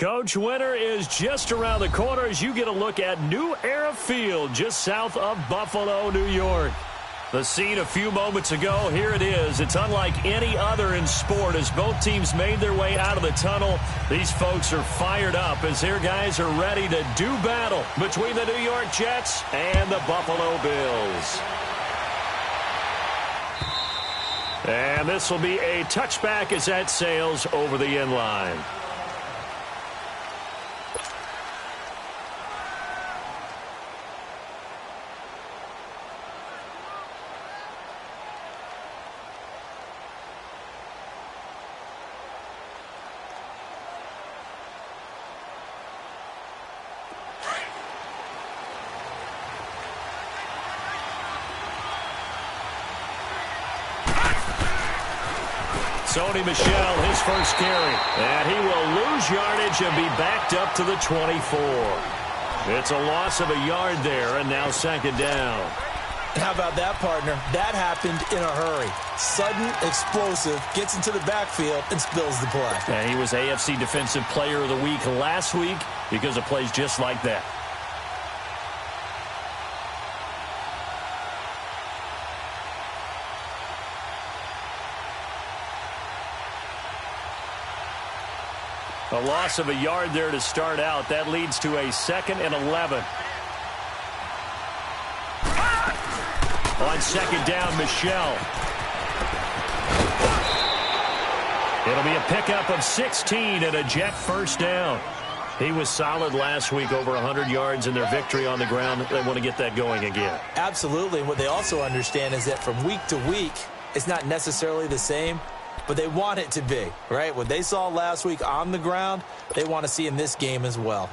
Coach, winter is just around the corner as you get a look at New Era Field just south of Buffalo, New York. The scene a few moments ago, here it is. It's unlike any other in sport as both teams made their way out of the tunnel. These folks are fired up as their guys are ready to do battle between the New York Jets and the Buffalo Bills. And this will be a touchback as that sails over the end line. Sony Michel, his first carry. And he will lose yardage and be backed up to the 24. It's a loss of a yard there, and now second down. How about that, partner? That happened in a hurry. Sudden, explosive, gets into the backfield, and spills the play. And he was AFC Defensive Player of the Week last week because of plays just like that. A loss of a yard there to start out. That leads to a 2nd and 11. On second down, Michel. It'll be a pickup of 16 and a Jet first down. He was solid last week, over 100 yards in their victory on the ground. They want to get that going again. Absolutely. And what they also understand is that from week to week, it's not necessarily the same, but they want it to be, right? What they saw last week on the ground, they want to see in this game as well.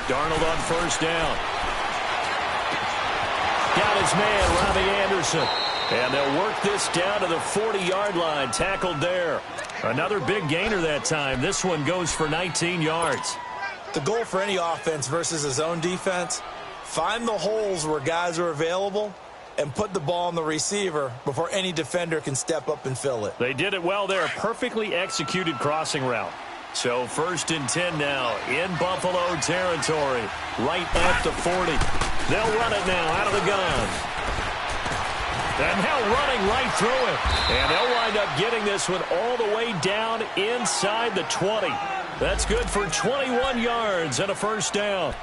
Darnold on first down. Got his man, Robbie Anderson. And they'll work this down to the 40-yard line. Tackled there. Another big gainer that time. This one goes for 19 yards. The goal for any offense versus a zone defense, find the holes where guys are available and put the ball on the receiver before any defender can step up and fill it. They did it well there. Perfectly executed crossing route. So 1st and 10 now in Buffalo territory. Right at the 40. They'll run it now out of the gun. And now running right through it. And they'll wind up getting this one all the way down inside the 20. That's good for 21 yards and a first down.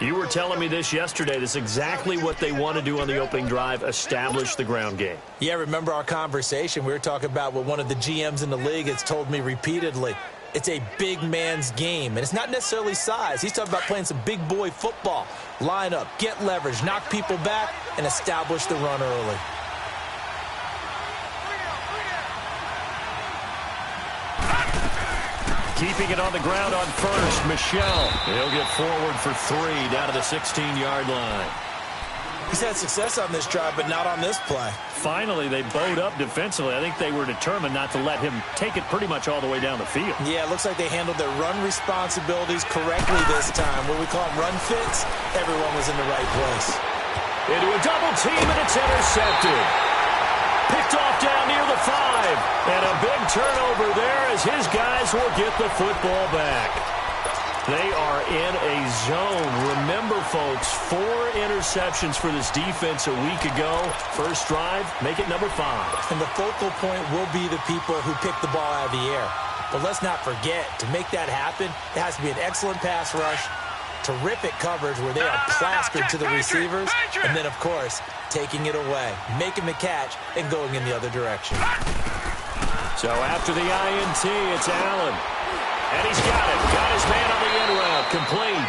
You were telling me this yesterday. This is exactly what they want to do on the opening drive, establish the ground game. Yeah, remember our conversation. We were talking about what one of the GMs in the league has told me repeatedly. It's a big man's game, and it's not necessarily size. He's talking about playing some big boy football. Line up, get leverage, knock people back, and establish the run early. Keeping it on the ground on first, Michel. He'll get forward for 3 down to the 16-yard line. He's had success on this drive, but not on this play. Finally, they bowed up defensively. I think they were determined not to let him take it pretty much all the way down the field. Yeah, it looks like they handled their run responsibilities correctly this time. What we call them run fits, everyone was in the right place. Into a double team, and it's intercepted. Picked off down near the 5. And a big turnover there as his guys will get the football back. They are in a zone. Remember, folks, 4 interceptions for this defense a week ago. First drive, make it number 5. And the focal point will be the people who pick the ball out of the air. But let's not forget, to make that happen, it has to be an excellent pass rush, terrific coverage where they are plastered to the receivers, and then, of course, taking it away, making the catch, and going in the other direction. So after the INT, it's Allen. And he's got it. Got his man on the end route. Complete.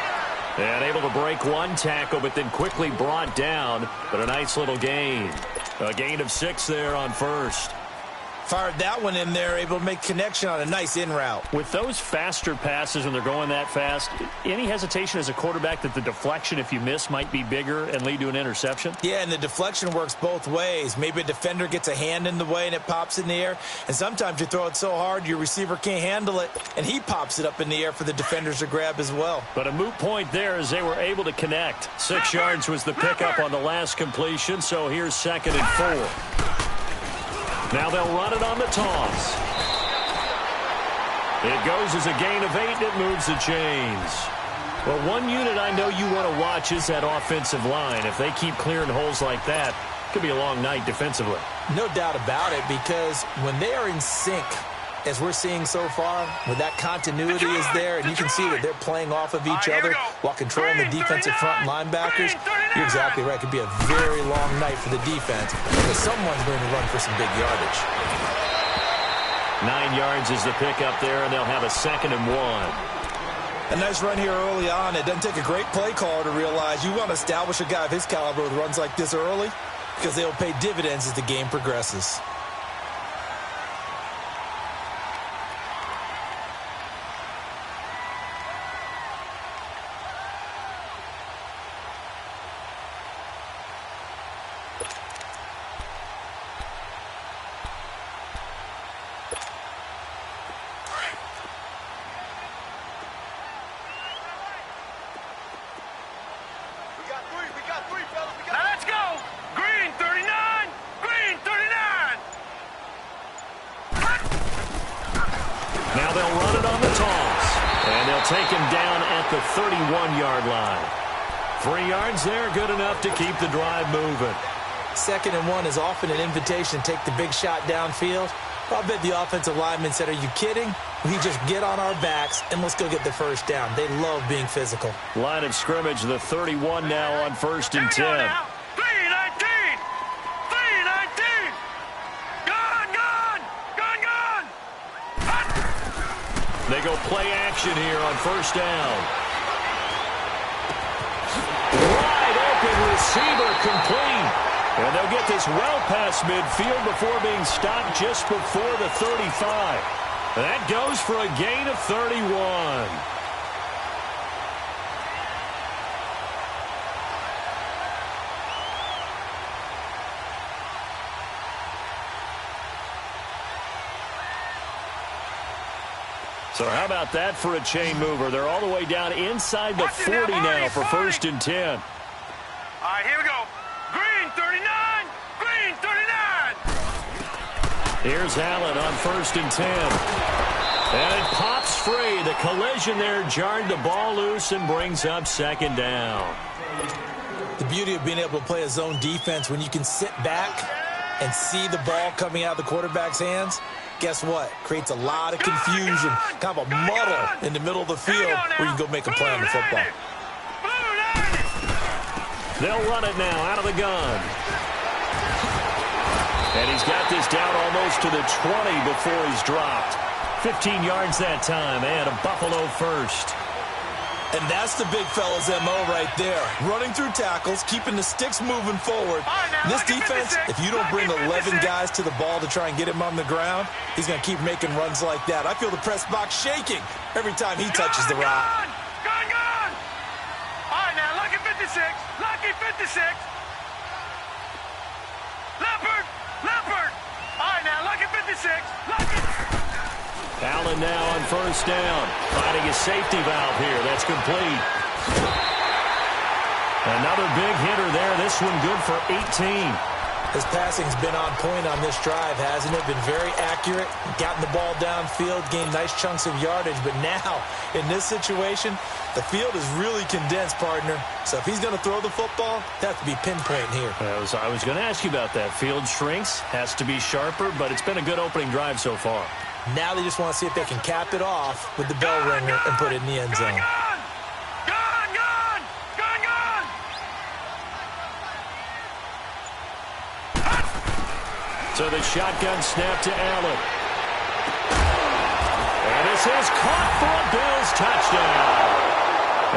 And able to break one tackle, but then quickly brought down. But a nice little gain. A gain of 6 there on first. Fired that one in there, able to make connection on a nice in route. With those faster passes when they're going that fast, any hesitation as a quarterback that the deflection, if you miss, might be bigger and lead to an interception? Yeah, and the deflection works both ways. Maybe a defender gets a hand in the way and it pops in the air. And sometimes you throw it so hard your receiver can't handle it, and he pops it up in the air for the defenders to grab as well. But a moot point there as they were able to connect. 6 yards was the pickup on the last completion, so here's 2nd and 4. Now they'll run it on the toss. It goes as a gain of 8, and it moves the chains. Well, one unit I know you want to watch is that offensive line. If they keep clearing holes like that, it could be a long night defensively. No doubt about it, because when they are in sync, as we're seeing so far, when that continuity is there, and you can see that they're playing off of each other while controlling the defensive front linebackers, you're exactly right. It could be a very long night for the defense because someone's going to run for some big yardage. 9 yards is the pickup there, and they'll have a 2nd and 1. A nice run here early on. It doesn't take a great play caller to realize you want to establish a guy of his caliber with runs like this early because they'll pay dividends as the game progresses. Take him down at the 31-yard line. 3 yards there, good enough to keep the drive moving. 2nd and 1 is often an invitation to take the big shot downfield. I bet the offensive lineman said, are you kidding? We just get on our backs and let's go get the first down. They love being physical. Line of scrimmage, the 31 now on 1st and 10. They go play action here on 1st down. Wide open receiver complete. And they'll get this well past midfield before being stopped just before the 35. That goes for a gain of 31. So how about that for a chain mover? They're all the way down inside the 40 now for 1st and 10. All right, here we go. Green 39. Green 39. Here's Allen on 1st and 10. And it pops free. The collision there jarred the ball loose and brings up 2nd down. The beauty of being able to play a zone defense when you can sit back and see the ball coming out of the quarterback's hands. Guess what? Creates a lot of confusion, kind of a muddle in the middle of the field where you can go make a play on the football. They'll run it now out of the gun. And he's got this down almost to the 20 before he's dropped. 15 yards that time, and a Buffalo first. And that's the big fella's MO right there. Running through tackles, keeping the sticks moving forward. This defense, if you don't bring 11 guys to the ball to try and get him on the ground, he's going to keep making runs like that. I feel the press box shaking every time he touches the rock. Gone! All right, now, lucky 56. Lucky 56. Leopard! All right, now, lucky 56. Lucky. Allen now on 1st down. Finding a safety valve here. That's complete. Another big hitter there. This one good for 18. His passing's been on point on this drive, hasn't it? Been very accurate. Gotten the ball downfield, gained nice chunks of yardage. But now, in this situation, the field is really condensed, partner. So if he's going to throw the football, that has to be pinpoint here. I was going to ask you about that. Field shrinks, has to be sharper, but it's been a good opening drive so far. Now they just want to see if they can cap it off with the bell ringer and put it in the end zone. Gone! So the shotgun snap to Allen. And this is caught for a Bills touchdown.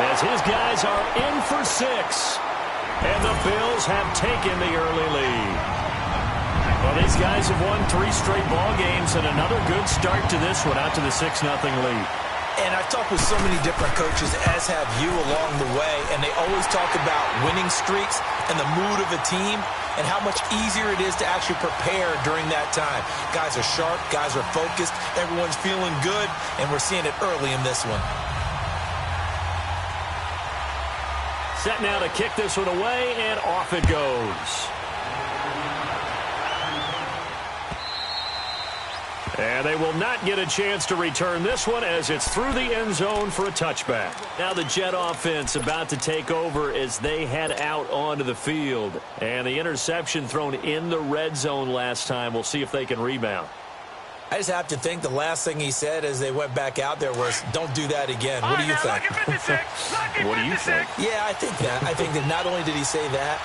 As his guys are in for 6. And the Bills have taken the early lead. Well, these guys have won 3 straight ball games and another good start to this one out to the 6-0 lead. And I've talked with so many different coaches, as have you, along the way, and they always talk about winning streaks and the mood of a team and how much easier it is to actually prepare during that time. Guys are sharp, guys are focused, everyone's feeling good, and we're seeing it early in this one. Set now to kick this one away, and off it goes. And they will not get a chance to return this one as it's through the end zone for a touchback. Now the Jet offense about to take over as they head out onto the field. And the interception thrown in the red zone last time. We'll see if they can rebound. I just have to think the last thing he said as they went back out there was, don't do that again. What do you think? What do you think? Yeah, I think that. I think that not only did he say that,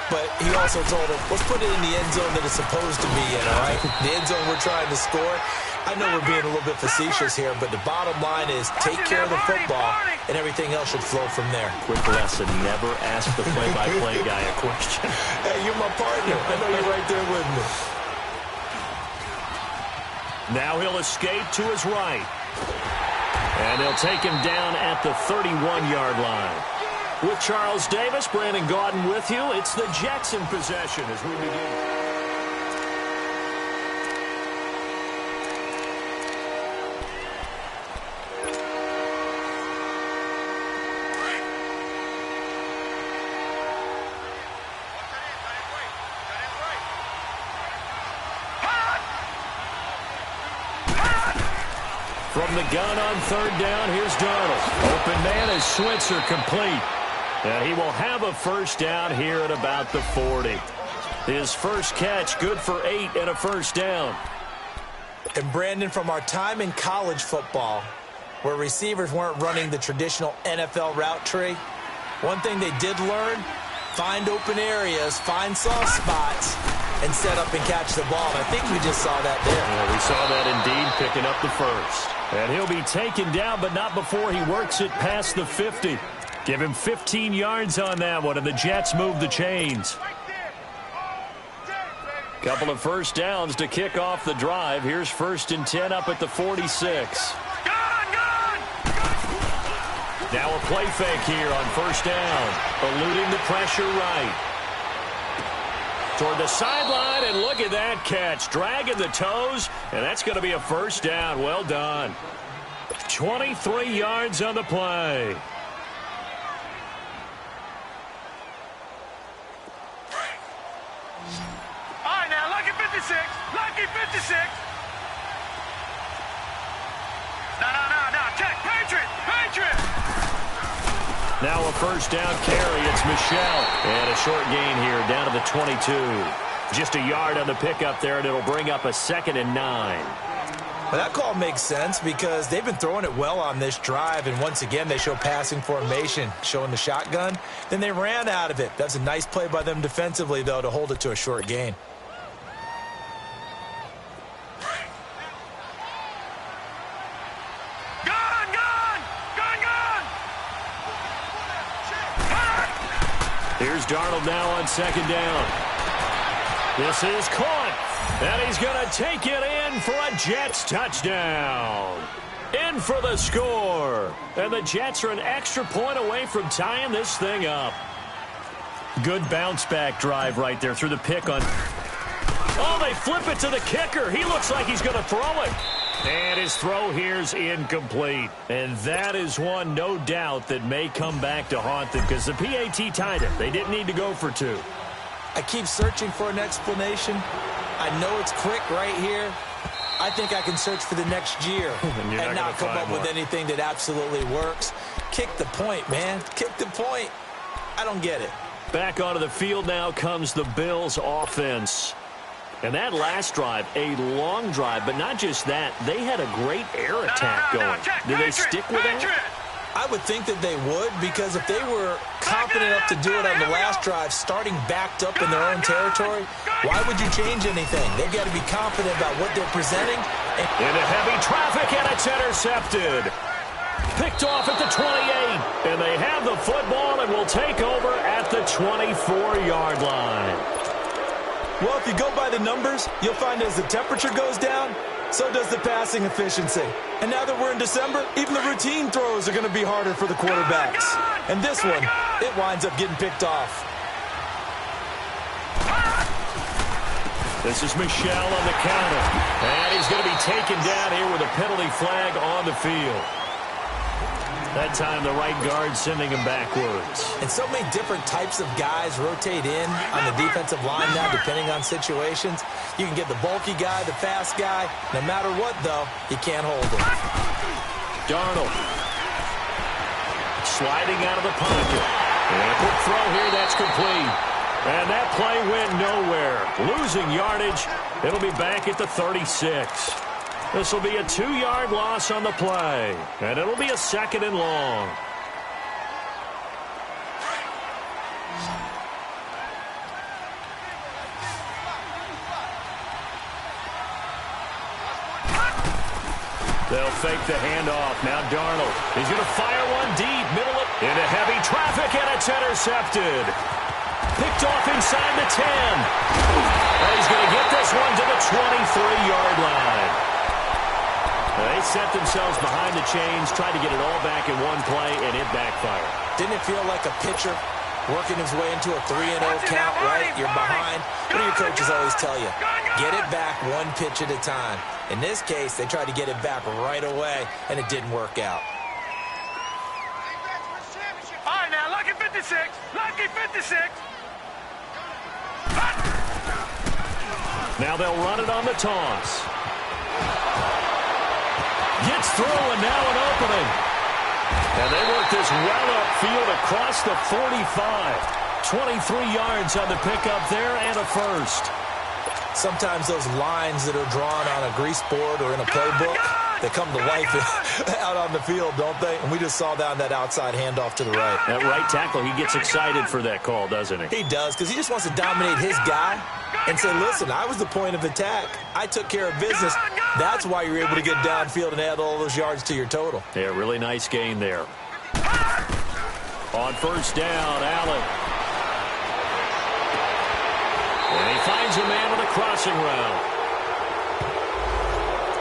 but he also told him, let's put it in the end zone that it's supposed to be in, all right? The end zone we're trying to score. I know we're being a little bit facetious here, but the bottom line is take care of the football, and everything else should flow from there. Quick lesson, never ask the play-by-play guy a question. Hey, you're my partner. I know you're right there with me. Now he'll escape to his right. And they'll take him down at the 31-yard line. With Charles Davis, Brandon Gaudin with you. It's the Jets in possession as we begin. From the gun on 3rd down, here's Darnold. Open man is Switzer, complete. And he will have a first down here at about the 40. His first catch, good for 8 and a first down. And Brandon, from our time in college football, where receivers weren't running the traditional NFL route tree, one thing they did learn, find open areas, find soft spots, and set up and catch the ball. And I think we just saw that there. Yeah, we saw that indeed, picking up the first. And he'll be taken down, but not before he works it past the 50. Give him 15 yards on that one, and the Jets move the chains. Couple of first downs to kick off the drive. Here's 1st and 10 up at the 46. Now a play fake here on 1st down. Eluding the pressure right. Toward the sideline, and look at that catch. Dragging the toes, and that's going to be a first down. Well done. 23 yards on the play. All right, now, lucky 56. Lucky 56. No. Check. Patriot. Now a first down carry. It's Michelle. And a short gain here down to the 22. Just a yard on the pickup there, and it'll bring up a 2nd and 9. Well, that call makes sense because they've been throwing it well on this drive, and once again they show passing formation, showing the shotgun. Then they ran out of it. That's a nice play by them defensively, though, to hold it to a short gain. Here's Darnold now on 2nd down. This is caught, and he's going to take it in for a Jets touchdown. In for the score, and the Jets are an extra point away from tying this thing up. Good bounce-back drive right there through the pick on... Oh, they flip it to the kicker. He looks like he's going to throw it. And his throw here's incomplete. And that is one, no doubt, that may come back to haunt them because the PAT tied it. They didn't need to go for 2. I keep searching for an explanation. I know it's quick right here. I think I can search for the next year and not come up with anything that absolutely works. Kick the point, man. Kick the point. I don't get it. Back onto the field now comes the Bills offense. And that last drive, a long drive, but not just that. They had a great air attack going. Did they stick with that? I would think that they would, because if they were confident enough to do it on the last drive, starting backed up in their own territory, why would you change anything? They've got to be confident about what they're presenting. Into heavy traffic, and it's intercepted. Picked off at the 28, and they have the football and will take over at the 24-yard line. Well, if you go by the numbers, you'll find as the temperature goes down, so does the passing efficiency. And now that we're in December, even the routine throws are going to be harder for the quarterbacks. And this one, it winds up getting picked off. This is Michelle on the counter. And he's going to be taken down here with a penalty flag on the field. That time the right guard sending him backwards. And so many different types of guys rotate in on the defensive line now, depending on situations. You can get the bulky guy, the fast guy. No matter what, though, you can't hold him. Darnold. Sliding out of the pocket. And a quick throw here, that's complete. And that play went nowhere. Losing yardage. It'll be back at the 36. This will be a 2-yard loss on the play. And it'll be a 2nd and long. They'll fake the handoff. Now Darnold. He's going to fire one deep. Middle into heavy traffic, and it's intercepted. Picked off inside the 10. And he's going to get this one to the 23-yard line. They set themselves behind the chains, tried to get it all back in one play, and it backfired. Didn't it feel like a pitcher working his way into a 3-0 count, right? You're behind. What do your coaches always tell you? Get it back one pitch at a time. In this case, they tried to get it back right away, and it didn't work out. All right, now, lucky 56. Lucky 56. Now they'll run it on the toss. Gets through, and now an opening. And they work this well upfield across the 45. 23 yards on the pickup there and a first. Sometimes those lines that are drawn on a grease board or in a playbook, they come to life out on the field, don't they? And we just saw that on that outside handoff to the right. That right tackle, he gets excited for that call, doesn't he? He does, because he just wants to dominate his guy and say, listen, I was the point of attack. I took care of business. That's why you're able to get downfield and add all those yards to your total. Yeah, really nice gain there. On first down, Allen. And he finds a man with a crossing route.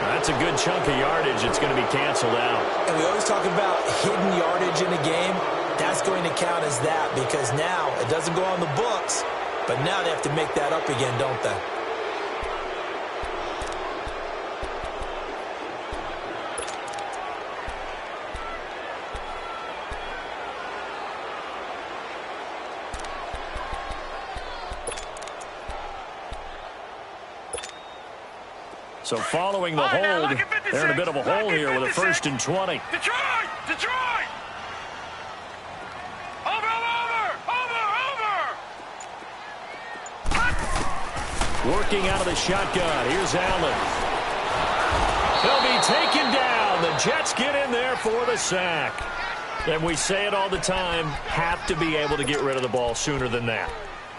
That's a good chunk of yardage. It's going to be canceled out. And we always talk about hidden yardage in a game. That's going to count as that because now it doesn't go on the books, but now they have to make that up again, don't they? So following the hold, they're in a bit of a hole here with a 1st and 20. Detroit! Detroit! Over! Working out of the shotgun. Here's Allen. He'll be taken down. The Jets get in there for the sack. And we say it all the time, have to be able to get rid of the ball sooner than that.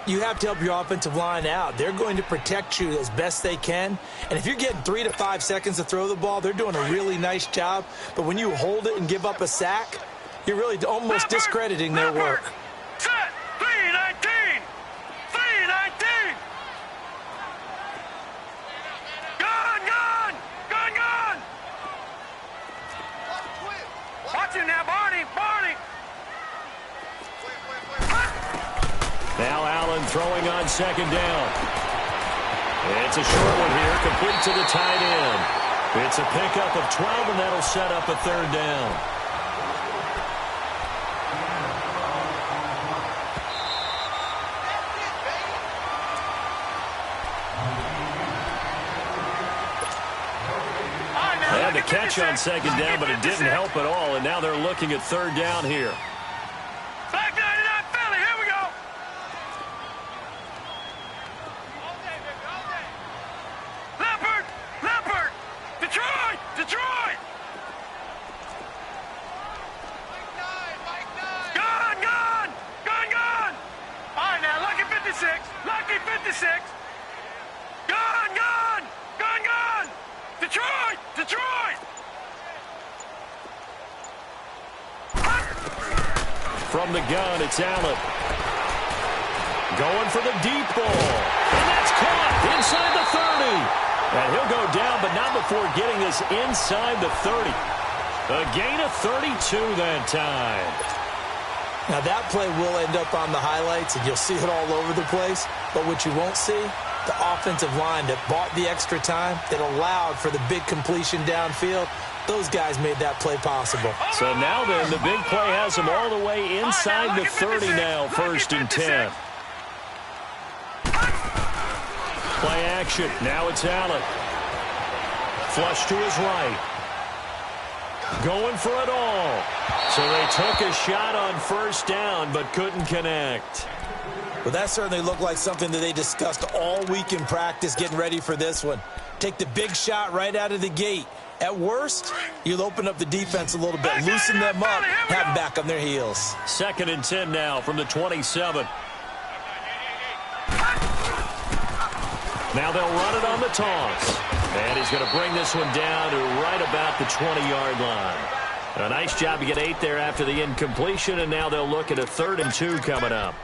You have to help your offensive line out. They're going to protect you as best they can. And if you're getting 3 to 5 seconds to throw the ball, they're doing a really nice job. But when you hold it and give up a sack, you're really almost discrediting their work. Set! 3-19! 3-19! Gun! Watch him now, Barney! Now Allen throwing on 2nd down. It's a short one here, complete to the tight end. It's a pickup of 12, and that'll set up a 3rd down. They had the catch on 2nd down, but it didn't help at all, and now they're looking at 3rd down here. Back 99 Philly, here we go! Leopard! Detroit! Gun! All right, now, lucky 56! Gun! Detroit! From the gun, it's Allen. Going for the deep ball. And that's caught inside the 30. And he'll go down, but not before getting us inside the 30. A gain of 32 that time. Now that play will end up on the highlights, and you'll see it all over the place. But what you won't see, the offensive line that bought the extra time, that allowed for the big completion downfield, those guys made that play possible. So now then, the big play has them all the way inside the 30 now, 1st and 10. Play action. Now it's Allen. Flush to his right. Going for it all. So they took a shot on 1st down, but couldn't connect. Well, that certainly looked like something that they discussed all week in practice getting ready for this one. Take the big shot right out of the gate. At worst, you'll open up the defense a little bit, loosen them up, have them back on their heels. 2nd and 10 now from the 27. Now they'll run it on the toss. And he's going to bring this one down to right about the 20-yard line. A nice job to get 8 there after the incompletion, and now they'll look at a 3rd and 2 coming up.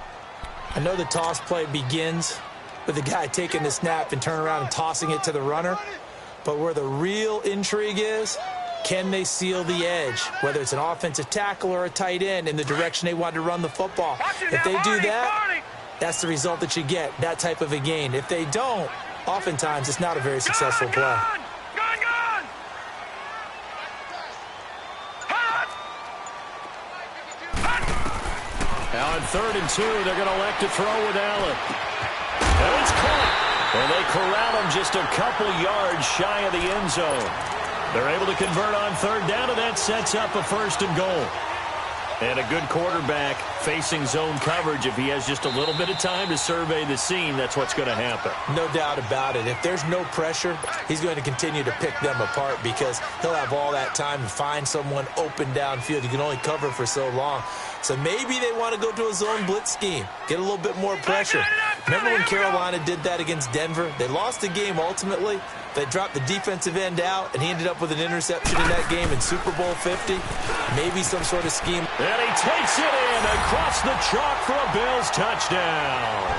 I know the toss play begins with the guy taking the snap and turning around and tossing it to the runner. But where the real intrigue is, can they seal the edge, whether it's an offensive tackle or a tight end, in the direction they want to run the football? If they do that, that's the result that you get, that type of a gain. If they don't, oftentimes it's not a very successful play. Now on 3rd and 2, they're going to elect to throw with Allen. And it's caught. And they corral him just a couple yards shy of the end zone. They're able to convert on 3rd down, and that sets up a 1st and goal. And a good quarterback facing zone coverage. If he has just a little bit of time to survey the scene, that's what's going to happen. No doubt about it. If there's no pressure, he's going to continue to pick them apart because he'll have all that time to find someone open downfield. You can only cover for so long. So maybe they want to go to a zone blitz scheme, get a little bit more pressure. Remember when Carolina did that against Denver? They lost the game ultimately. They dropped the defensive end out, and he ended up with an interception in that game in Super Bowl 50. Maybe some sort of scheme. And he takes it in across the chalk for a Bills touchdown.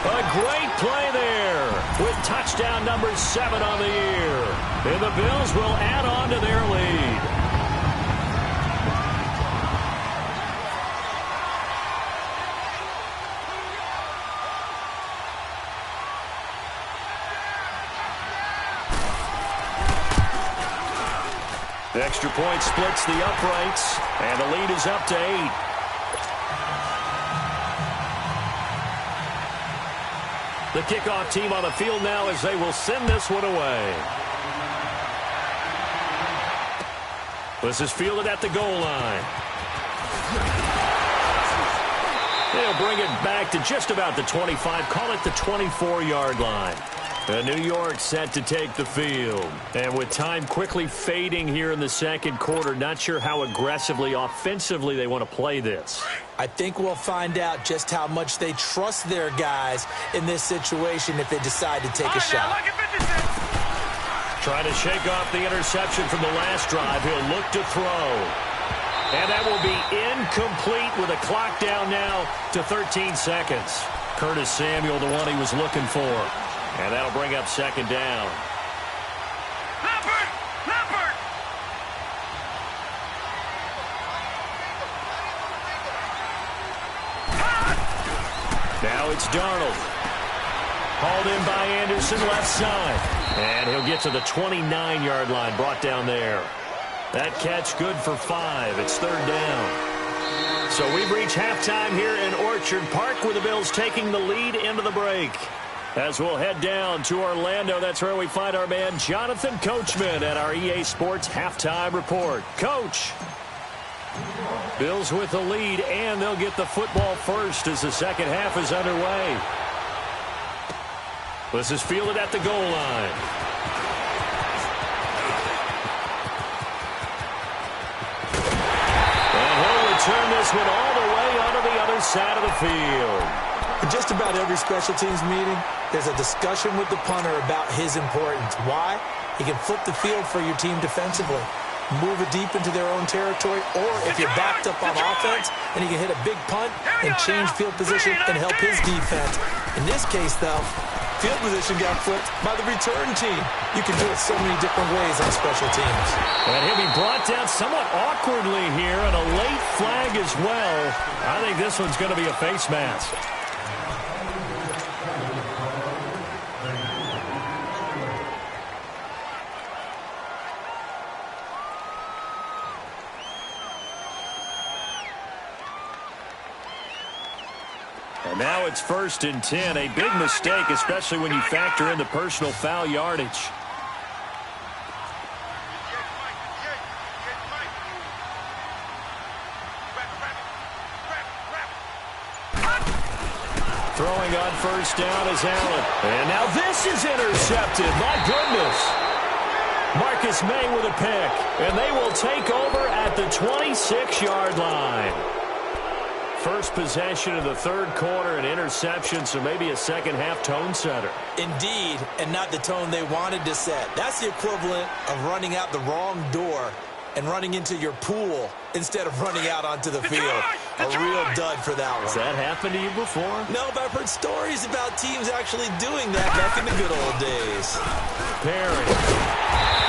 A great play there with touchdown number 7 on the year. And the Bills will add on to their lead. The extra point splits the uprights, and the lead is up to 8. The kickoff team on the field now as they will send this one away. This is fielded at the goal line. They'll bring it back to just about the 25, call it the 24-yard line. New York set to take the field. And with time quickly fading here in the second quarter, not sure how aggressively, offensively they want to play this. I think we'll find out just how much they trust their guys in this situation if they decide to take a shot. Trying to shake off the interception from the last drive. He'll look to throw. And that will be incomplete with a clock down now to 13 seconds. Curtis Samuel, the one he was looking for. And that'll bring up 2nd down. Leopard! Now it's Darnold. Hauled in by Anderson, left side. And he'll get to the 29-yard line, brought down there. That catch good for 5. It's 3rd down. So we've reached halftime here in Orchard Park with the Bills taking the lead into the break. As we'll head down to Orlando, that's where we find our man Jonathan Coachman at our EA Sports Halftime Report. Coach, Bills with the lead, and they'll get the football first as the second half is underway. This is fielded at the goal line. And he'll return this one all the way onto the other side of the field. In just about every special teams meeting, there's a discussion with the punter about his importance. Why? He can flip the field for your team defensively, move it deep into their own territory, or if you're backed up on offense, then he can hit a big punt and change field position and help his defense. In this case, though, field position got flipped by the return team. You can do it so many different ways on special teams. And he'll be brought down somewhat awkwardly here, and a late flag as well. I think this one's going to be a face mask. And now it's 1st and 10. A big mistake, especially when you factor in the personal foul yardage. Throwing on 1st down is Allen. And now this is intercepted. My goodness. Marcus May with a pick. And they will take over at the 26-yard line. First possession of the 3rd quarter, an interception, so maybe a second-half tone setter. Indeed, and not the tone they wanted to set. That's the equivalent of running out the wrong door and running into your pool instead of running out onto the field. A real dud for that one. Has that happened to you before? No, but I've heard stories about teams actually doing that back in the good old days. Perry.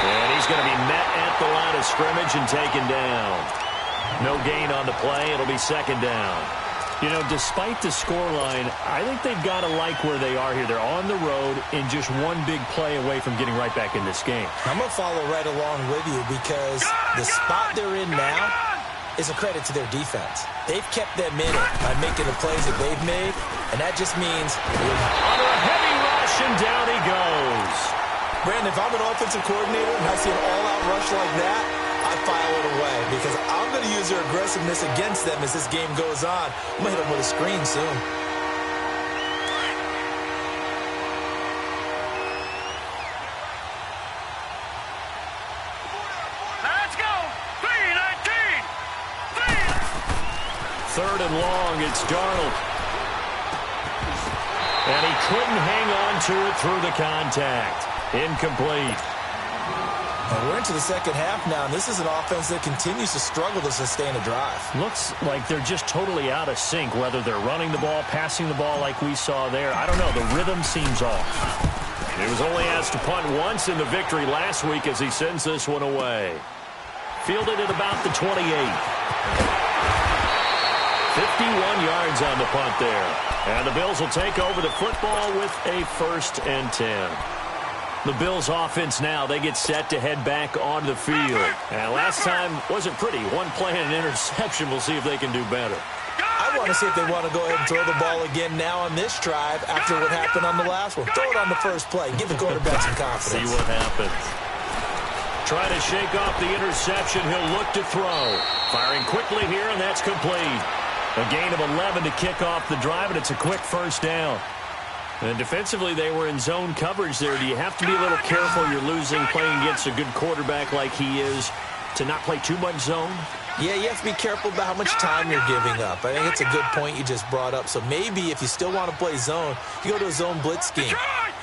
And he's going to be met at the line of scrimmage and taken down. No gain on the play. It'll be 2nd down. You know, despite the scoreline, I think they've got to like where they are here. They're on the road and just one big play away from getting right back in this game. I'm going to follow right along with you because the spot they're in now is a credit to their defense. They've kept them in it by making the plays that they've made, and that just means under a heavy rush, and down he goes. Brandon, if I'm an offensive coordinator and I see an all-out rush like that, I file it away because I'm going to use their aggressiveness against them as this game goes on. I'm going to hit them with a screen soon. Let's go. 3-19. 3rd and long, it's Darnold. And he couldn't hang on to it through the contact. Incomplete. And we're into the second half now, and this is an offense that continues to struggle to sustain a drive. Looks like they're just totally out of sync, whether they're running the ball, passing the ball like we saw there. I don't know. The rhythm seems off. He was only asked to punt once in the victory last week as he sends this one away. Fielded at about the 28. 51 yards on the punt there. And the Bills will take over the football with a 1st and 10. The Bills offense now, they get set to head back onto the field. And last time wasn't pretty. One play and an interception. We'll see if they can do better. I want to see if they want to go ahead and throw the ball again now on this drive after what happened on the last one. Throw it on the first play. Give the quarterback some confidence. See what happens. Trying to shake off the interception. He'll look to throw. Firing quickly here, and that's complete. A gain of 11 to kick off the drive, and it's a quick 1st down. And defensively, they were in zone coverage there. Do you have to be a little careful? You're losing playing against a good quarterback like he is to not play too much zone? Yeah, you have to be careful about how much time you're giving up. I think it's a good point you just brought up. So maybe if you still want to play zone, you go to a zone blitz scheme.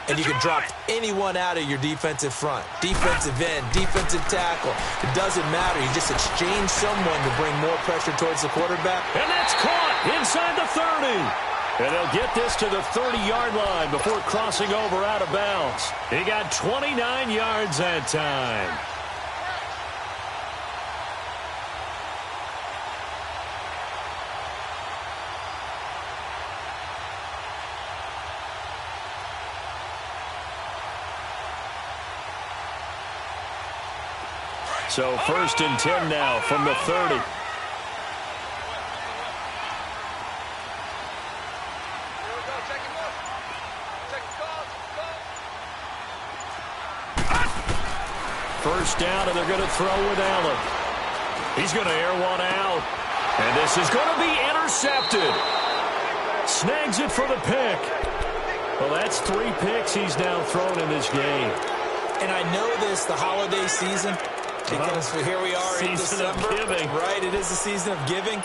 And you can drop anyone out of your defensive front. Defensive end, defensive tackle. It doesn't matter. You just exchange someone to bring more pressure towards the quarterback. And that's caught inside the 30. And they'll get this to the 30-yard line before crossing over out of bounds. He got 29 yards that time. So 1st and 10 now from the 30. First down, and they're going to throw with Allen. He's going to air one out. And this is going to be intercepted. Snags it for the pick. Well, that's 3 picks he's now thrown in this game. And I know this, the holiday season, because here we are in December. Right, it is the season of giving.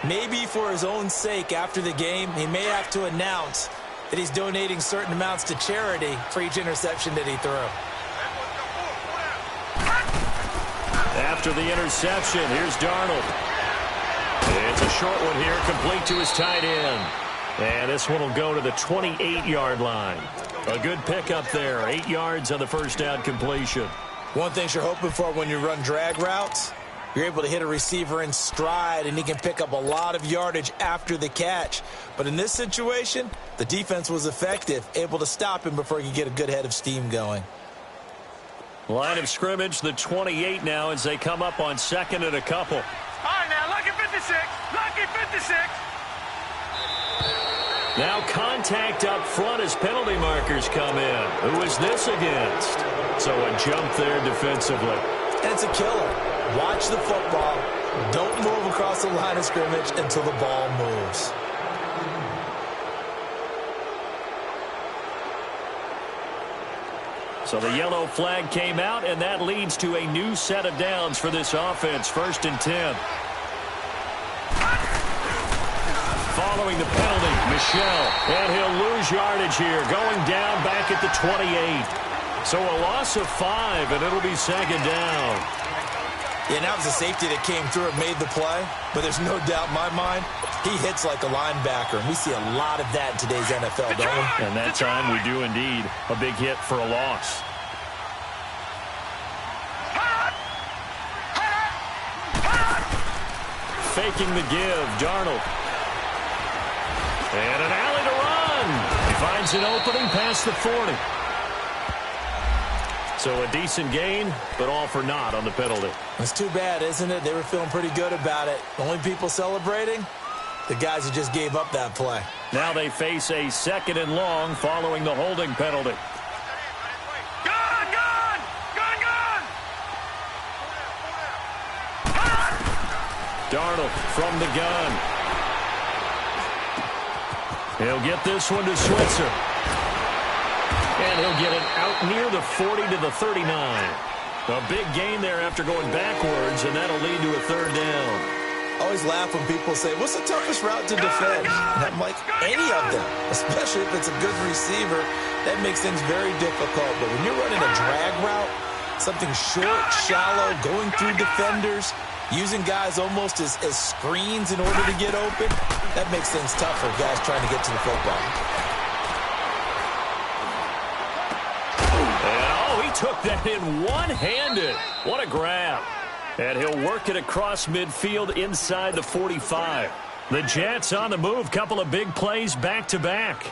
Maybe for his own sake, after the game, he may have to announce that he's donating certain amounts to charity for each interception that he threw. After the interception, here's Darnold. It's a short one here, complete to his tight end. And this one will go to the 28-yard line. A good pickup there. 8 yards on the first down completion. One thing you're hoping for when you run drag routes, you're able to hit a receiver in stride, and he can pick up a lot of yardage after the catch. But in this situation, the defense was effective, able to stop him before he could get a good head of steam going. Line of scrimmage, the 28 now as they come up on second and a couple. All right, now, lucky 56. Lucky 56. Now contact up front as penalty markers come in. Who is this against? So a jump there defensively. And it's a killer. Watch the football. Don't move across the line of scrimmage until the ball moves. So the yellow flag came out, and that leads to a new set of downs for this offense. 1st and 10. Following the penalty, Michel. And he'll lose yardage here, going down back at the 28. So a loss of 5, and it'll be 2nd down. Yeah, now it's the safety that came through and made the play. But there's no doubt in my mind, he hits like a linebacker. And we see a lot of that in today's NFL, don't we? And that time we do indeed. A big hit for a loss. Faking the give, Darnold. And an alley to run. He finds an opening past the 40. So a decent gain, but all for naught on the penalty. It's too bad, isn't it? They were feeling pretty good about it. The only people celebrating, the guys who just gave up that play. Now they face a 2nd and long following the holding penalty. Darnold from the gun. He'll get this one to Switzer. And he'll get it out near the 40 to the 39. A big gain there after going backwards, and that'll lead to a 3rd down. I always laugh when people say, what's the toughest route to defend? And I'm like, any of them, especially if it's a good receiver. That makes things very difficult. But when you're running a drag route, something short, shallow, going through defenders, using guys almost as screens in order to get open, that makes things tough for guys trying to get to the football. Oh, he took that in one-handed. What a grab. And he'll work it across midfield inside the 45. The Jets on the move. Couple of big plays back-to-back.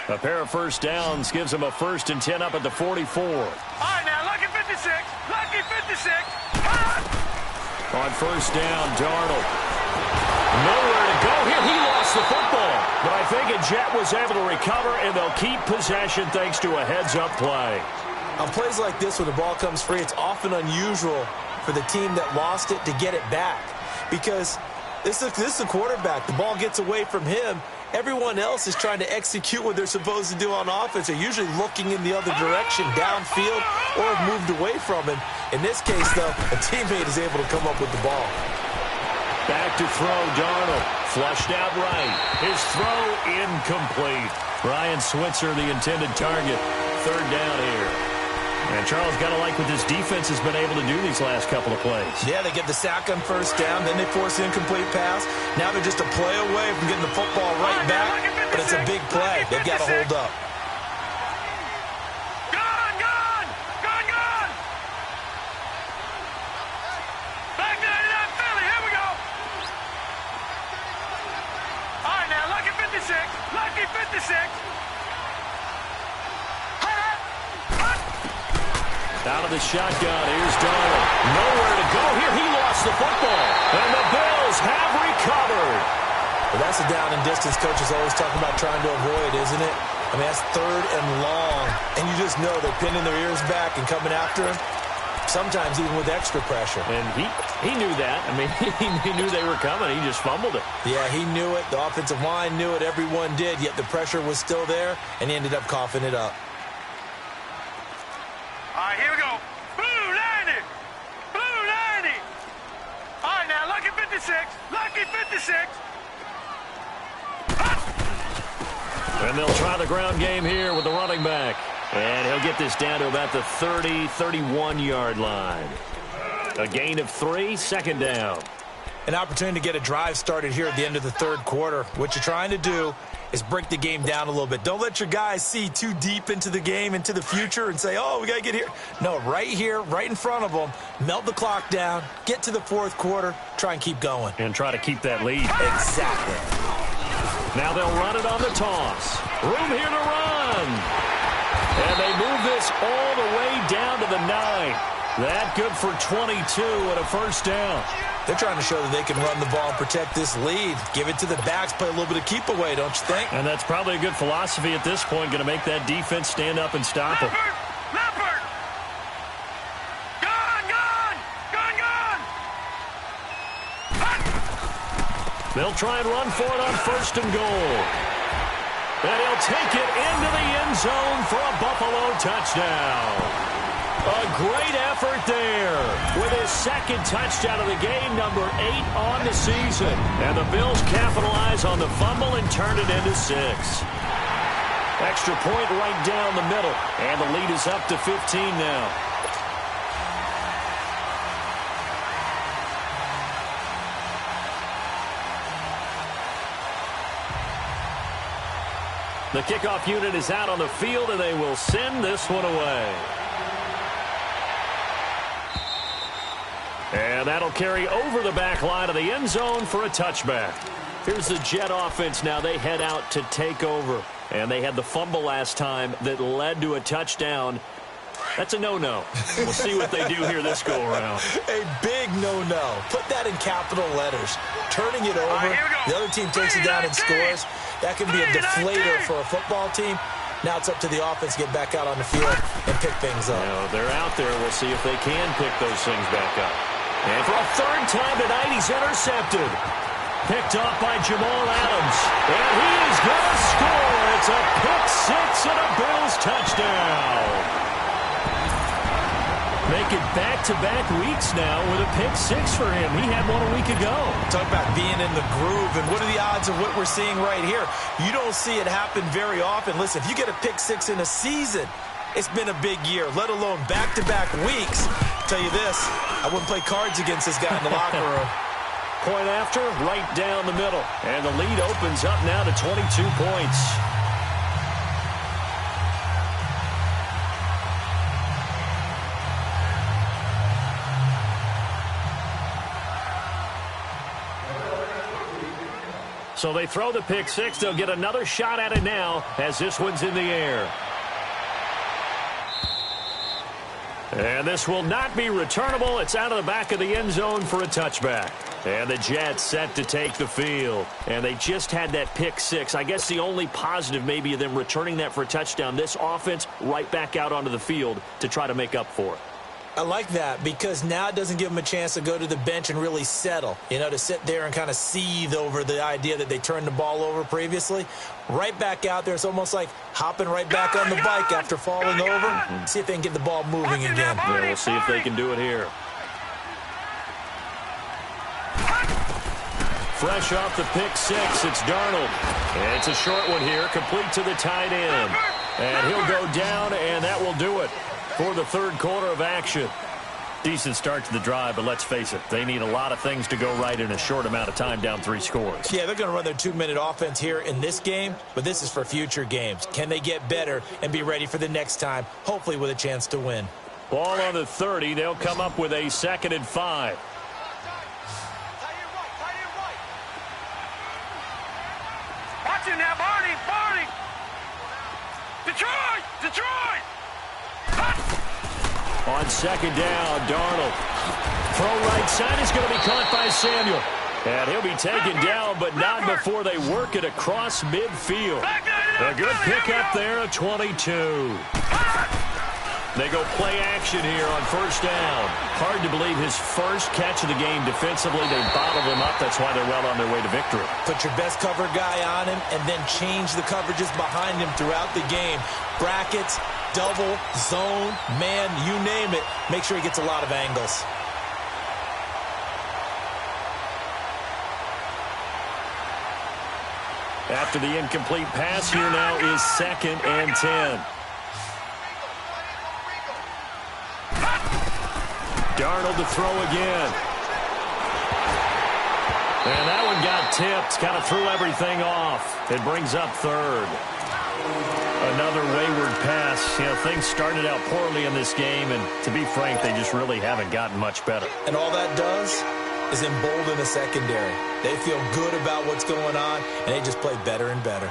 A pair of first downs gives him a 1st and 10 up at the 44. All right, now, lucky 56. Lucky 56. On first down, Darnold. Nowhere to go here. He lost the football. But I think a Jet was able to recover, and they'll keep possession thanks to a heads-up play. On plays like this, when the ball comes free, it's often unusual for the team that lost it to get it back. Because this is a quarterback. The ball gets away from him. Everyone else is trying to execute what they're supposed to do on offense. They're usually looking in the other direction, downfield, or have moved away from him. In this case, though, a teammate is able to come up with the ball. Back to throw, Darnold. Flushed out right. His throw incomplete. Ryan Switzer, the intended target. 3rd down here. And Charles, got to like what this defense has been able to do these last couple of plays. Yeah, they get the sack on first down, then they force an incomplete pass. Now they're just a play away from getting the football right back, but it's a big play. They've got to hold up. Gone! Back to that Philly, here we go. All right, now, lucky 56. Lucky 56. Out of the shotgun, here's Darnold. Nowhere to go here. He lost the football. And the Bills have recovered. Well, that's a down and distance coaches always talking about trying to avoid, isn't it? I mean, that's 3rd and long. And you just know they're pinning their ears back and coming after him, sometimes even with extra pressure. And he knew that. I mean, he knew they were coming. He just fumbled it. Yeah, he knew it. The offensive line knew it. Everyone did, yet the pressure was still there, and he ended up coughing it up. All right, here we go. Blue 90. Blue 90. All right, now, lucky 56. Lucky 56. And they'll try the ground game here with the running back. And he'll get this down to about the 30, 31-yard line. A gain of 3, second down. An opportunity to get a drive started here at the end of the third quarter. What you're trying to do is break the game down a little bit. Don't let your guys see too deep into the game, into the future, and say, oh, we got to get here. No, right here, right in front of them, melt the clock down, get to the fourth quarter, try and keep going. And try to keep that lead. Exactly. Now they'll run it on the toss. Room here to run. And they move this all the way down to the 9. That good for 22 and a first down. They're trying to show that they can run the ball and protect this lead. Give it to the backs, play a little bit of keep away, don't you think? And that's probably a good philosophy at this point, going to make that defense stand up and stop them. Leopard! Gone! They'll try and run for it on first and goal. And he'll take it into the end zone for a Buffalo touchdown. A great effort there with his second touchdown of the game, number 8 on the season. And the Bills capitalize on the fumble and turn it into 6. Extra point right down the middle, and the lead is up to 15 now. The kickoff unit is out on the field, and they will send this one away. And that'll carry over the back line of the end zone for a touchback. Here's the Jet offense now. They head out to take over. And they had the fumble last time that led to a touchdown. That's a no-no. We'll see what they do here this go-around. A big no-no. Put that in capital letters. Turning it over, the other team takes it down and scores. That can be a deflator for a football team. Now it's up to the offense to get back out on the field and pick things up. Now, they're out there. We'll see if they can pick those things back up. And for a third time tonight, he's intercepted. Picked off by Jamal Adams. And he is going to score. It's a pick 6 and a Bills touchdown. Make it back-to-back weeks now with a pick 6 for him. He had one a week ago. Talk about being in the groove, and what are the odds of what we're seeing right here? You don't see it happen very often. Listen, if you get a pick 6 in a season, it's been a big year, let alone back-to-back weeks. I'll tell you this, I wouldn't play cards against this guy in the locker room. Point after, right down the middle. And the lead opens up now to 22 points. So they throw the pick 6. They'll get another shot at it now as this one's in the air. And this will not be returnable. It's out of the back of the end zone for a touchback. And the Jets set to take the field. And they just had that pick 6. I guess the only positive maybe of them returning that for a touchdown. This offense right back out onto the field to try to make up for it. I like that because now it doesn't give them a chance to go to the bench and really settle, to sit there and kind of seethe over the idea that they turned the ball over previously. Right back out there, it's almost like hopping right back on the bike after falling over. See if they can get the ball moving again. Yeah, we'll see if they can do it here. Fresh off the pick 6, it's Darnold. And it's a short one here, complete to the tight end. And he'll go down, and that will do it for the third quarter of action. Decent start to the drive, but let's face it, they need a lot of things to go right in a short amount of time, down 3 scores. Yeah, they're going to run their 2-minute offense here in this game, but this is for future games. Can they get better and be ready for the next time, hopefully with a chance to win? Ball on the 30. They'll come up with a 2nd and 5. Watch it now, Barney! Detroit! On 2nd down, Darnold. Throw right side is going to be caught by Samuel. And he'll be taken down, but not before they work it across midfield. A good pickup there at 22. They go play action here on 1st down. Hard to believe his first catch of the game defensively. They bottled him up. That's why they're well on their way to victory. Put your best cover guy on him and then change the coverages behind him throughout the game. Brackets, double, zone, man, you name it. Make sure he gets a lot of angles. After the incomplete pass, here now is 2nd and 10. Darnold to throw again. And that one got tipped. Kind of threw everything off. It brings up third. Another wayward pass. You know, things started out poorly in this game, and to be frank, they just really haven't gotten much better. And all that does is embolden the secondary. They feel good about what's going on, and they just play better and better.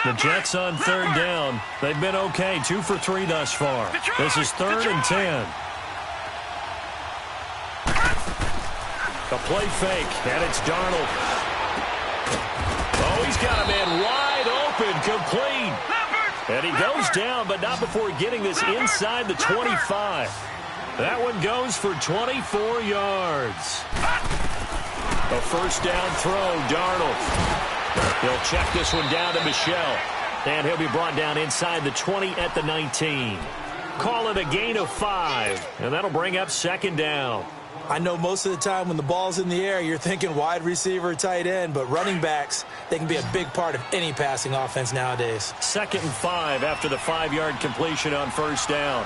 The Jets on third down. They've been okay, 2 for 3 thus far. This is 3rd and 10. A play fake, and it's Darnold. Oh, he's got a man wide open, complete. And he goes down, but not before getting this inside the 25. That one goes for 24 yards. A first down throw, Darnold. He'll check this one down to Michel. And he'll be brought down inside the 20 at the 19. Call it a gain of 5, and that'll bring up second down. I know most of the time when the ball's in the air, you're thinking wide receiver, tight end, but running backs, they can be a big part of any passing offense nowadays. 2nd and 5 after the 5-yard completion on first down.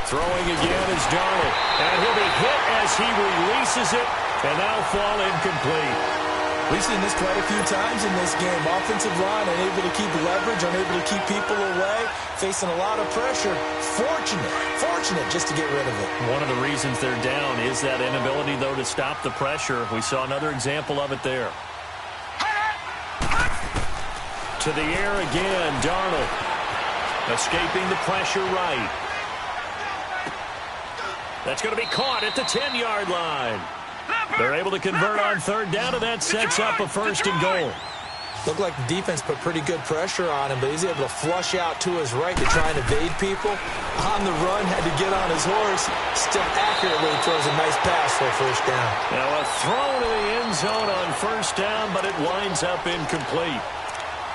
Throwing again is Darnold, and he'll be hit as he releases it, and that'll fall incomplete. We've seen this quite a few times in this game. Offensive line unable to keep leverage, unable to keep people away, facing a lot of pressure. Fortunate just to get rid of it. One of the reasons they're down is that inability, though, to stop the pressure. We saw another example of it there. To the air again, Darnold. Escaping the pressure right. That's going to be caught at the 10-yard line. They're able to convert on third down, and that sets up a 1st and goal. Looked like the defense put pretty good pressure on him, but he's able to flush out to his right to try and evade people. On the run, had to get on his horse. Still accurately throws a nice pass for a first down. Now a throw to the end zone on first down, but it winds up incomplete.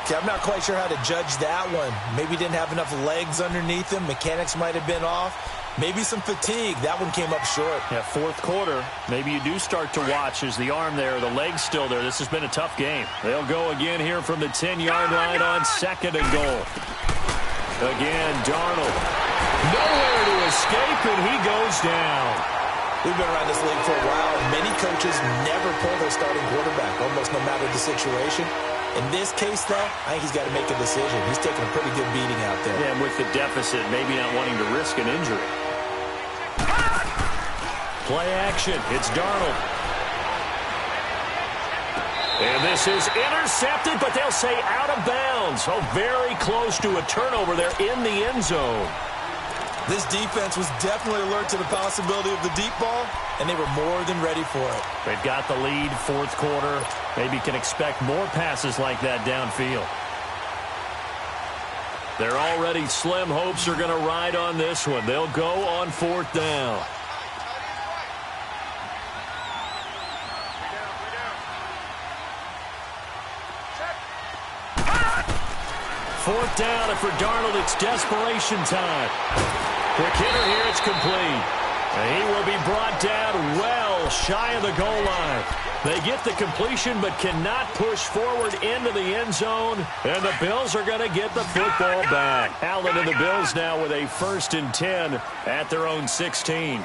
Okay, I'm not quite sure how to judge that one. Maybe didn't have enough legs underneath him. Mechanics might have been off. Maybe some fatigue. That one came up short. Yeah, 4th quarter. Maybe you do start to watch as the arm there, the leg's still there. This has been a tough game. They'll go again here from the 10-yard line on 2nd and goal. Again, Darnold. Nowhere to escape, and he goes down. We've been around this league for a while. Many coaches never pull their starting quarterback, almost no matter the situation. In this case, though, I think he's got to make a decision. He's taking a pretty good beating out there. Yeah, and with the deficit, maybe not wanting to risk an injury. Play action. It's Darnold. And this is intercepted, but they'll say out of bounds. Oh, very close to a turnover there in the end zone. This defense was definitely alert to the possibility of the deep ball, and they were more than ready for it. They've got the lead, 4th quarter. Maybe can expect more passes like that downfield. Their already slim hopes are going to ride on this one. They'll go on 4th down. Fourth down, and for Darnold, it's desperation time. Quick hitter here, it's complete. And he will be brought down well shy of the goal line. They get the completion but cannot push forward into the end zone, and the Bills are going to get the football back. Allen and the Bills now with a 1st and 10 at their own 16.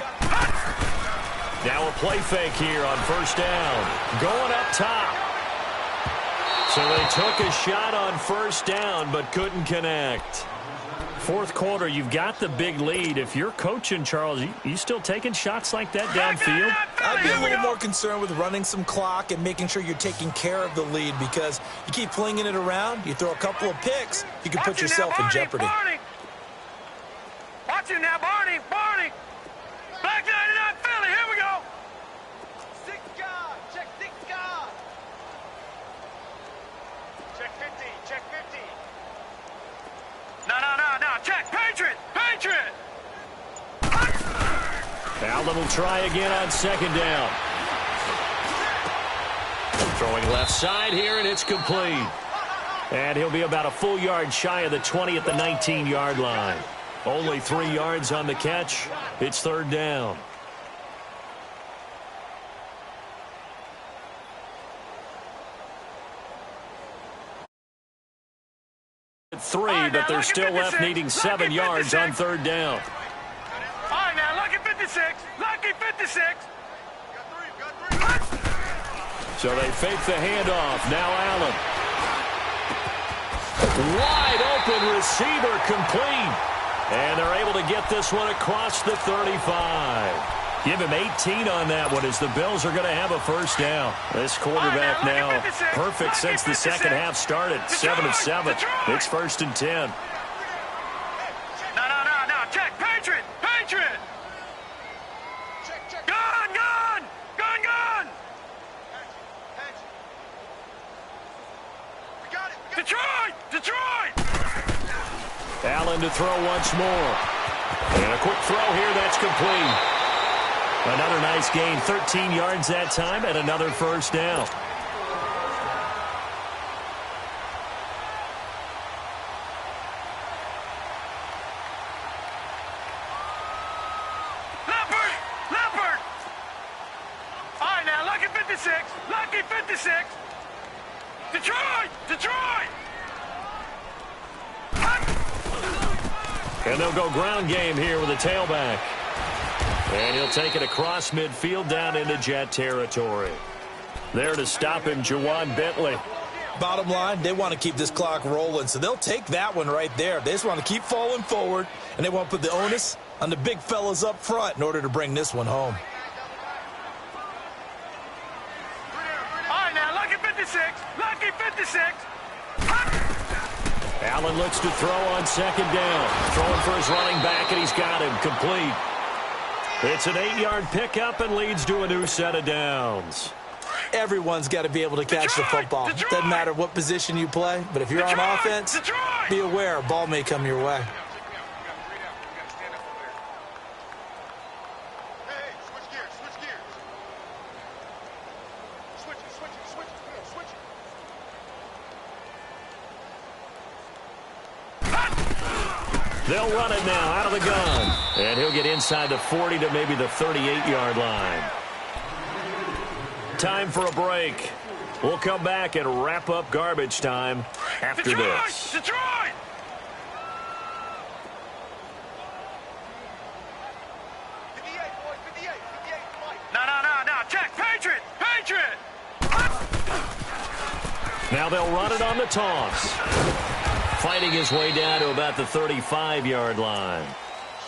Now a play fake here on first down. Going up top. So they took a shot on first down but couldn't connect. 4th quarter, you've got the big lead. If you're coaching, Charles, you still taking shots like that downfield? I'd be a little more concerned with running some clock and making sure you're taking care of the lead, because you keep flinging it around, you throw a couple of picks, you can put yourself in jeopardy. Watch it now, Barney. Black 99 Philly, here we go. 6 guard, check 6 guard. Check 50, check 50. No, check, Patriot. Allen will try again on 2nd down. Throwing left side here, and it's complete. And he'll be about a full yard shy of the 20 at the 19-yard line. Only 3 yards on the catch. It's 3rd down. 3, but they're still left needing 7 yards on third down. All right, now, lucky 56. Lucky 56. So they fake the handoff. Now Allen. Wide open receiver complete. And they're able to get this one across the 35. Give him 18 on that one as the Bills are going to have a first down. This quarterback now perfect since the second half started. 7 of 7. It's 1st and 10. No. Check. Patriot. Gun. Detroit. Allen to throw once more. And a quick throw here. That's complete. Another nice gain, 13 yards that time, and another first down. Leopard! All right, now, lucky 56. Detroit! And they'll go ground game here with a tailback. And he'll take it across midfield down into Jet territory. There to stop him, Juwan Bentley. Bottom line, they want to keep this clock rolling, so they'll take that one right there. They just want to keep falling forward, and they want to put the onus on the big fellas up front in order to bring this one home. All right, now, lucky 56. Allen looks to throw on second down. Throwing for his running back, and he's got him complete. It's an 8-yard pickup and leads to a new set of downs. Everyone's got to be able to catch the football. Doesn't matter what position you play, but if you're on offense, be aware a ball may come your way. They'll run it now out of the gun. And he'll get inside the 40 to maybe the 38-yard line. Time for a break. We'll come back and wrap up garbage time after this. Detroit! No. Check. Patriot! Now they'll run it on the toss. Fighting his way down to about the 35-yard line.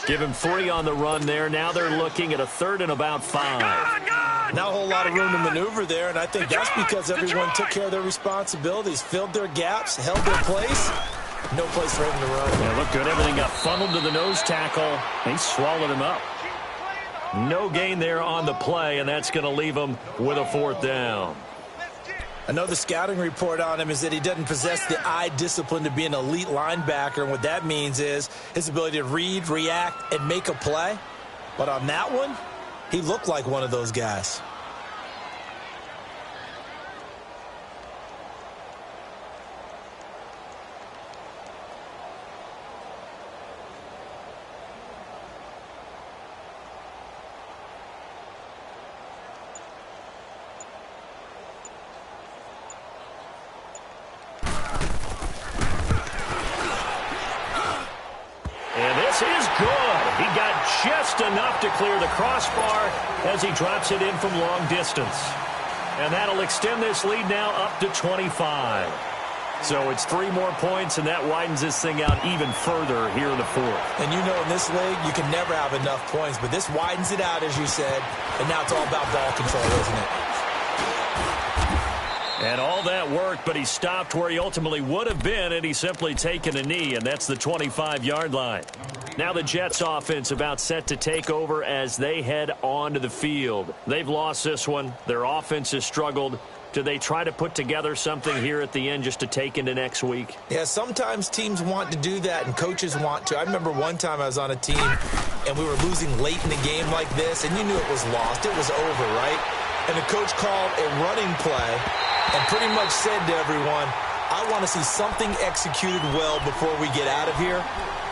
Give him 3 on the run there. Now they're looking at a 3rd and about 5. Not a whole lot of room to maneuver there, and I think that's because everyone took care of their responsibilities, filled their gaps, held their place. No place for him to run. Yeah, looked good. Everything got funneled to the nose tackle. He swallowed him up. No gain there on the play, and that's going to leave him with a 4th down. I know the scouting report on him is that he doesn't possess the eye discipline to be an elite linebacker, and what that means is his ability to read, react, and make a play. But on that one, he looked like one of those guys. Just enough to clear the crossbar as he drops it in from long distance. And that'll extend this lead now up to 25. So it's 3 more points, and that widens this thing out even further here in the 4th. And you know in this league, you can never have enough points, but this widens it out, as you said, and now it's all about ball control, isn't it? And all that worked, but he stopped where he ultimately would have been, and he's simply taken a knee, and that's the 25-yard line. Now the Jets offense about set to take over as they head onto the field. They've lost this one. Their offense has struggled. Do they try to put together something here at the end just to take into next week? Yeah, sometimes teams want to do that and coaches want to. I remember one time I was on a team and we were losing late in the game like this, and you knew it was lost. It was over, right? And the coach called a running play and pretty much said to everyone, I want to see something executed well before we get out of here.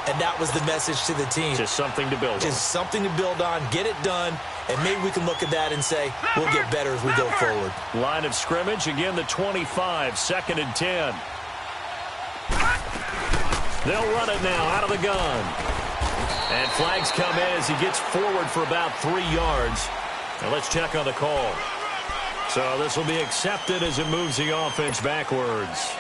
And that was the message to the team. Just something to build on. Just something to build on, get it done, and maybe we can look at that and say, we'll get better as we go forward. Line of scrimmage, again the 25, 2nd and 10. They'll run it now out of the gun. And flags come in as he gets forward for about 3 yards. Now let's check on the call. So this will be accepted as it moves the offense backwards.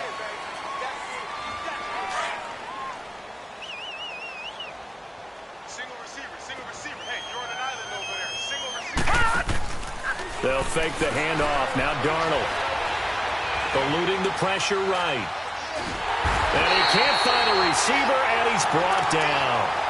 They'll fake the handoff. Now Darnold. Eluding the pressure right. And he can't find a receiver, and he's brought down.